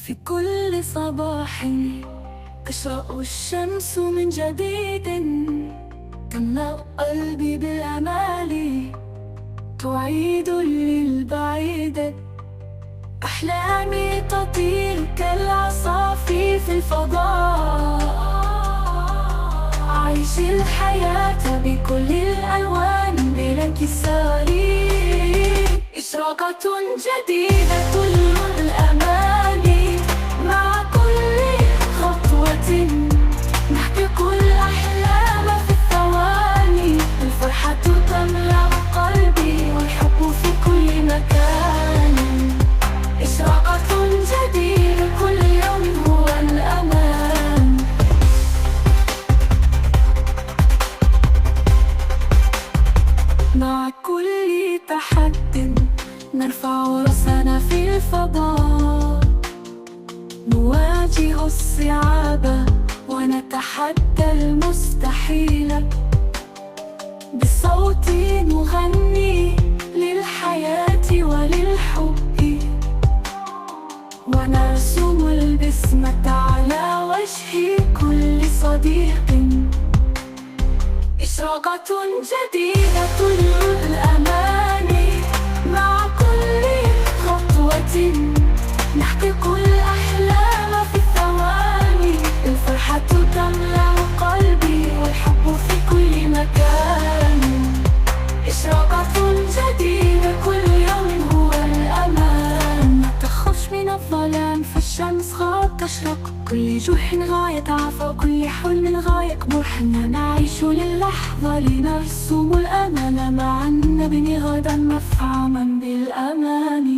في كل صباح تشرق الشمس من جديد، تملأ قلبي بالأمال، تعيد للبعيد. أحلامي تطير كالعصافير في الفضاء، أعيش الحياة بكل الألوان بلا انكسار. إشراقة جديدة الأمان، مع كل خطوة نحقق الأحلام في الثواني. الفرحة تملأ قلبي والحب في كل مكان. إشراقة جديدة كل يوم هو الأمان. مع كل تحد نرفع رأسنا في الفضاء، نواجه الصعاب ونتحدى المستحيل. بصوت نغني للحياة وللحب، ونرسم البسمة على وجه كل صديق. إشراقة جديدة الأمان، مع كل خطوة نحقق الأحلام في الثواني. الفرحة تملأ قلبي والحب في كل مكان. إشراقة جديدة كل يوم هو الأمان. لا تخف من الظلام فالشمس قد تشرق، كل جرح غاية عفا وكل حلم غاية كبر. حنا نعيش للحظة لنرسم الأمل معا، نبني غدا مفعما بالأمان.